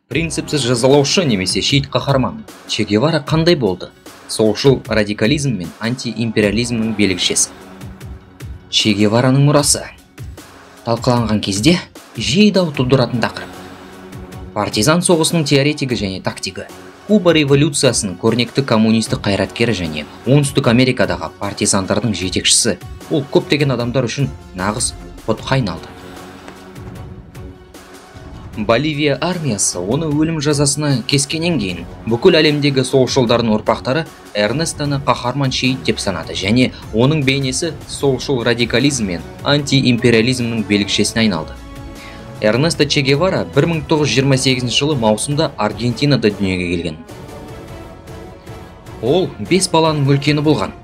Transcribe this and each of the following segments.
Принципсіз жазалаушы немесе шейіт қаһарман Че Гевара қандай болды? Солшыл радикализм мен антиимпериализмнің белгішесі. Че Гевараның мұрасы талқыланған кезде жиі дау тудыратын тақырып. Партизан соғысының теоретигі және тактигі. Куба революциясының көрнекті коммунистік қайраткері және Оңтүстік Америкадағы партизандардың жетекшісі. Ол көптеген адамдар үшін нағыз құтқа айналды. Боливия армиясы оны өлім жазасына кескеннен кейін бүкіл әлемдегі солшылдардың ұрпақтары Эрнестоны қаһарман шейіт деп санады және оның бейнесі солшыл радикализм мен антиимпериализмнің белгішесіне айналды. Эрнесто Че Гевара 1928 жылы маусымда Аргентинада дүниеге келген. Ол 5 баланың үлкені болған.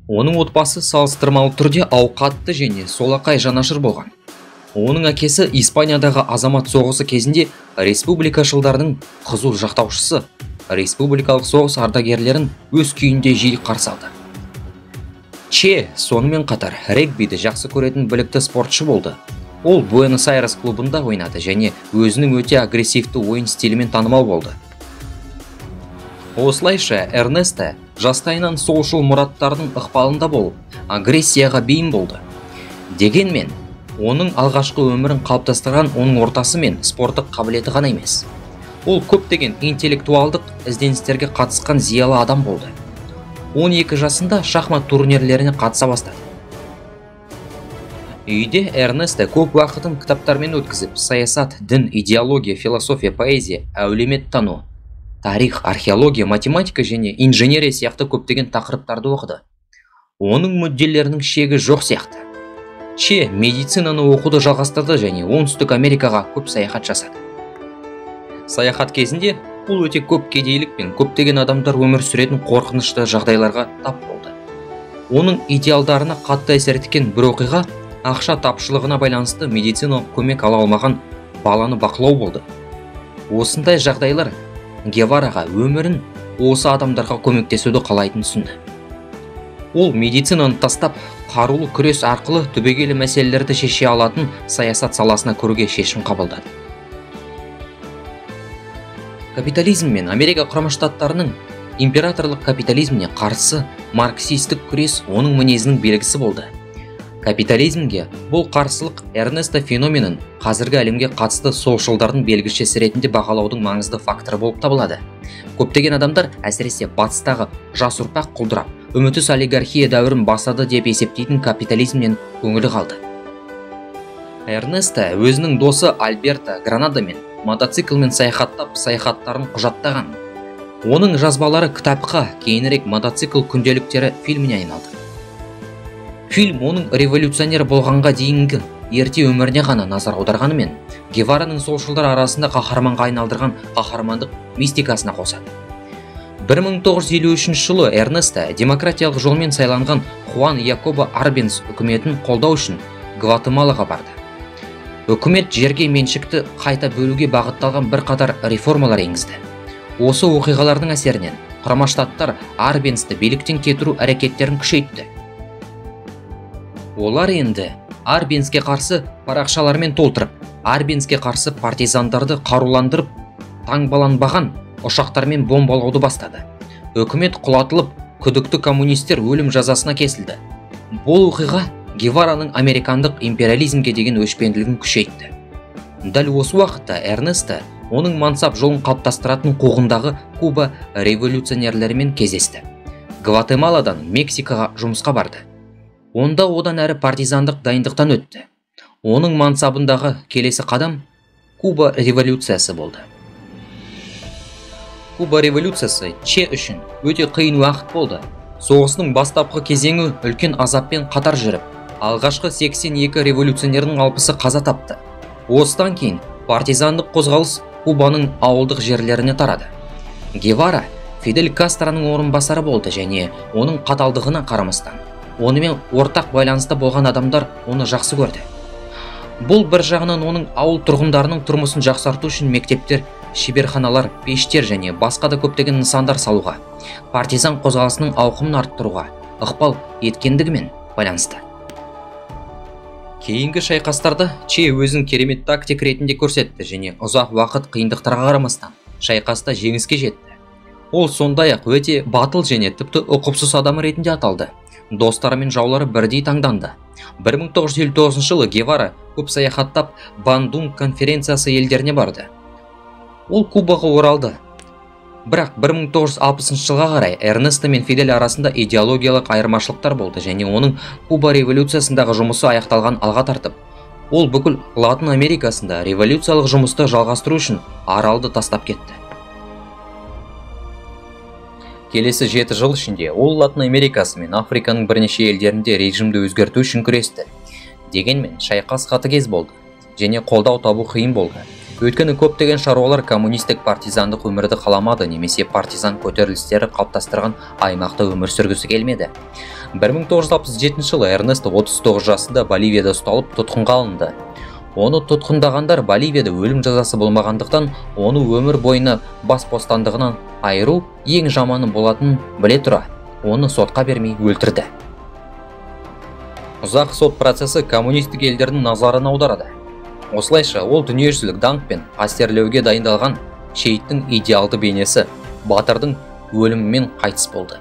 Оның отбасы салыстырмалы түрде ауқатты және солақай жанашыр болған. Оның әкесі Испаниядағы азамат соғысы кезінде республикашылдардың қызу жақтаушысы, республикалық соғыс ардагерлерін өз күйінде жиі қарсы алды. Че сонымен қатар регбиді жақсы көретін білікті спортшы болды. Ол Буэнос-Айрес клубында ойнады және өзінің өте агрессивті ойын стилімен танымал болды. Осылайша Эрнесто жастайынан солшыл мұраттардың ықпалында болып, агрессияға бейім болды. Дегенмен, оның алғашқы өмірін қалыптастырған оның ортасы мен спорттық қабілеті ғана емес. Ол көптеген интеллектуалдық ізденістерге қатысқан зиялы адам болды. 12 жасында шахмат турнирлеріне қатыса бастады. Үйде Эрнесто көп уақытын кітаптармен өткізіп, саясат, дін, идеология, философия, поэзия, әлеуметтану, тарих, археология, математика және инженерия сияқты көптеген тақырыптарды оқыды. Оның мүдделерінің шегі жоқ сияқты. Че медицинаны оқуды жалғастырды және Оңтүстік Америкаға көп саяхат жасады. Саяхат кезінде ол өте көп кедейлік пен көптеген адамдар өмір сүретін қорқынышты жағдайларға тап болды. Оның идеалдарына қатты әсер еткен бір оқиға ақша тапшылығына байланысты медициналық көмек ала алмаған баланы бақылау болды. Осындай жағдайлар Гевараға өмірін осы адамдарға көмектесуді қалайтынын түсінді. Ол медицинаны тастап, қарулы күрес арқылы түбегейлі мәселелерді шеше алатын саясат саласына кіруге шешім қабылдады. Капитализм мен Америка Құрама Штаттарының императорлық капитализміне қарсы марксистік күрес оның мінезінің белгісі болды. Капитализмге бұл қарсылық Эрнесто феноменін қазіргі әлемге қатысты солшылдардың белгішесі ретінде бағалаудың маңызды факторы болып табылады. Көптеген адамдар, әсіресе батыстағы жас ұрпақ құлдырап, үмітсіз олигархия дәуірін бастады деп есептейтін капитализмнен көңілі қалды. Эрнесто өзінің досы Альберто Гранадамен мотоциклмен саяхаттап, саяхаттарын құжаттаған. Оның жазбалары кітапқа, кейінірек мотоцикл күнделіктері фильміне айналды. Фильм оның революционер болғанға дейінгі ерте өміріне ғана назар аударғанымен, Гевараның солшылдар арасында қаһарманға айналдырған қаһармандық мистикасына қосады. 1953 жылы Эрнесто демократиялық жолмен сайланған Хуан Якобо Арбенс үкіметін қолдау үшін Гватемалаға барды. Үкімет жерге меншікті қайта бөлуге бағытталған бір қатар реформалар енгізді. Осы оқиғалардың әсерінен Құрама Штаттар Арбенсті биліктен кетіру әрекеттерін күшейтті. Олар енді Арбенске қарсы парақшалармен толтырып, Арбенске қарсы партизандарды қаруландырып, таңбаланбаған ұшақтармен бомбалауды бастады. Үкімет құлатылып, күдікті коммунистер өлім жазасына кесілді. Бұл оқиға Гевараның американдық империализмге деген өшпенділігін күшейтті. Дәл осы уақытта Эрнесто оның мансап жолын қалыптастыратын қуғындағы Куба революционерлерімен кездесті. Гватемаладан Мексикаға жұмысқа барды. Онда одан әрі партизандық дайындықтан өтті. Оның мансабындағы келесі қадам Куба революциясы болды. Куба революциясы Че үшін өте қиын уақыт болды. Соғысының бастапқы кезеңі үлкен азаппен қатар жүріп, алғашқы 82 революционердің 60-ы қаза тапты. Осыдан кейін партизандық қозғалыс Кубаның ауылдық жерлеріне тарады. Гевара Фидель Кастроның орынбасары болды және оның қаталдығына қарамастан онымен ортақ байланыста болған адамдар оны жақсы көрді. Бұл бір жағынан оның ауыл тұрғындарының тұрмысын жақсарту үшін мектептер, шеберханалар, пештер және басқа да көптеген нысандар салуға, партизан қозғалысының ауқымын арттыруға ықпал еткендігімен байланысты. Кейінгі шайқастарда Че өзін керемет тактик ретінде көрсетті және ұзақ уақыт қиындықтарға қарамастан шайқаста жеңіске жетті. Ол сондай-ақ өте батыл және тіпті ұқыпсыз адам ретінде аталды. Достары мен жаулары бірдей таңданды. 1959 жылы Гевара көп саяхаттап Бандунг конференциясы елдеріне барды. Ол Кубаға оралды. Бірақ 1960 жылға қарай Эрнесто мен Фидель арасында идеологиялық айырмашылықтар болды және оның Куба революциясындағы жұмысы аяқталған алға тартып, ол бүкіл Латын Америкасында революциялық жұмысты жалғастыру үшін аралды тастап кетті. Келесі 7 жыл ішінде ол Латын Америкасы мен Африканың бірнеше елдерінде режимді өзгерту үшін күресті. Дегенмен шайқас қатыгез болды және қолдау табу қиын болды. Өйткені көптеген шаруалар коммунистік партизандық өмірді қаламады немесе партизан көтерілістері қалыптастырған аймақта өмір сүргісі келмеді. 1967 жылы Эрнесто 39 жасында Боливияда ұсталып тұтқынға алынды. Оны тұтқындағандар Боливияда өлім жазасы болмағандықтан, оны өмір бойына бас бостандығынан айыру ең жаманы болатынын біле тұра, оны сотқа бермей өлтірді. Ұзақ сот процесі коммунистік елдердің назарын аударады. Осылайша ол дүниежүзілік даңқ пен қастерлеуге дайындалған шейіттің идеалды бейнесі батырдың өлімімен қайтыс болды.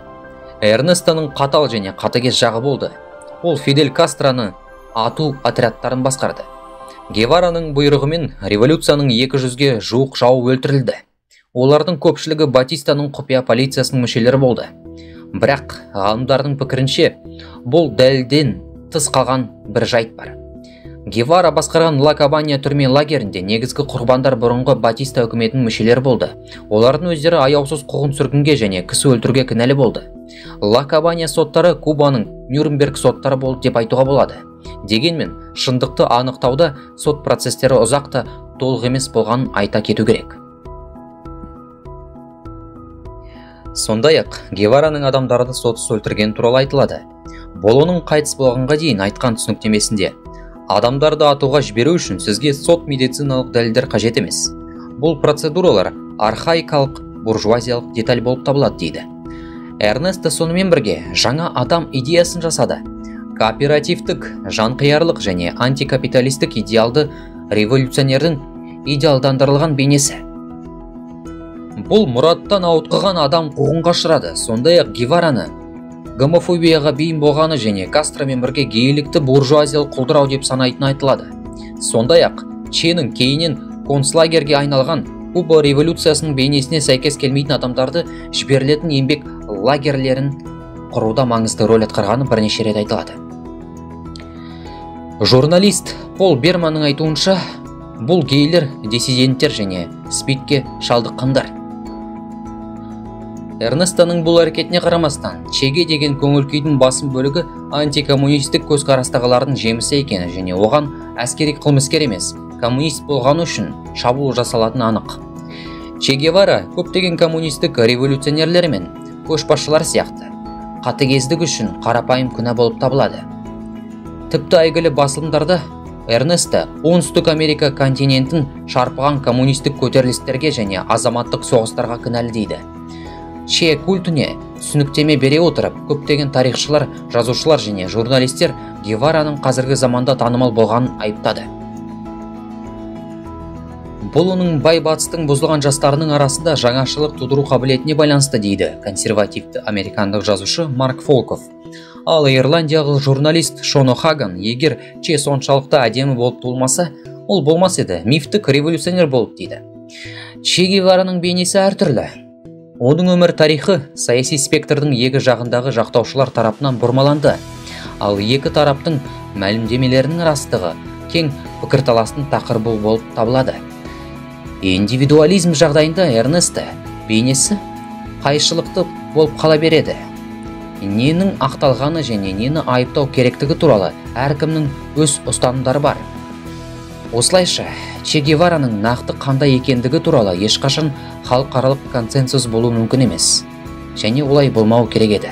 Эрнестоның қатал және қатыгез жағы болды. Ол Фидель Кастроны ату отрядтарын басқарды. Гевараның бұйрығымен революцияның 200-ге жуық жау өлтірілді. Олардың көпшілігі Батистаның құпия полициясының мүшелері болды. Бірақ ғалымдардың пікірінше, бұл дәлелден тыс қалған бір жайт бар. Гевара басқарған Ла Кабанья түрме лагерінде негізгі құрбандар бұрынғы Батиста үкіметінің мүшелері болды. Олардың өздері аяусыз қуғын сүргінге және кісі өлтіруге кінәлі болды. Ла Кабанья соттары Кубаның Нюрнберг соттары болды деп айтуға болады. Дегенмен, шындықты анықтауда сот процестері ұзақта толық емес болғанын айта кету керек. Сондай-ақ, Гевараның адамдарды сотсыз өлтірген туралы айтылады. Бұл оның қайтыс болғанға дейін айтқан түсініктемесінде, адамдарды атуға жіберу үшін сізге сот медициналық дәлелдер қажет емес. Бұл процедуралар архаикалық буржуазиялық деталь болып табылады дейді. Эрнесто сонымен бірге жаңа адам идеясын жасады. Кооперативтік, жанқиярлық және антикапиталистік идеалды революционердің идеалдандырылған бейнесі. Бұл мұраттан ауытқыған адам қуғынға ұшырады. Сондай-ақ Гевараны гомофобияға бейім болғаны және Кастромен бірге гейлікті буржуазиялық құлдырау деп санайтыны айтылады. Сондай-ақ, Ченің кейінен концлагерге айналған Куба революциясының бейнесіне сәйкес келмейтін адамдарды жіберілетін еңбек лагерлерін құруда маңызды рөл атқарғаны бірнеше рет айтылады. Журналист Пол Берманның айтуынша, бұл гейлер диссиденттер және СПИДке шалдыққандар. Эрнестоның бұл әрекетіне қарамастан, Чеге деген көңіл күйдің басым бөлігі антикоммунистік көзқарастағылардың жемісі екені және оған әскери қылмыскер емес, коммунист болғаны үшін шабуыл жасалатыны анық. Че Гевара көптеген коммунистік революционерлер мен көшбасшылар сияқты қатыгездік үшін қарапайым күнә болып табылады. Тіпті әйгілі басылымдарда Эрнесто Оңтүстік Америка континентін шарпыған коммунистік көтерілістерге және азаматтық соғыстарға кінәлі дейді. Че культіне түсініктеме бере отырып, көптеген тарихшылар, жазушылар және журналистер Гевараның қазіргі заманда танымал болғанын айыптады. Бұл оның бай батыстың бұзылған жастарының арасында жаңашылық тудыру қабілетіне байланысты дейді консервативті американдық жазушы Марк Фолков. Ал ирландиялық журналист Шон О'Хаган, егер Че соншалықты әдемі болып туылмаса, ол болмас еді, мифтік революционер болып дейді. Че Гевараның бейнесі әртүрлі. Оның өмір тарихы саяси спектрдің екі жағындағы жақтаушылар тарапынан бұрмаланды. Ал екі тараптың мәлімдемелерінің растығы кең пікірталастың тақырыбы болып табылады. Индивидуализм жағдайында Эрнесто бейнесі қайшылықты болып қала береді. Ненің ақталғаны және нені айыптау керектігі туралы әркімнің өз ұстанымдары бар. Осылайша, Че Гевараның нақты қандай екендігі туралы ешқашан халықаралық консенсус болу мүмкін емес. Және олай болмау керек еді.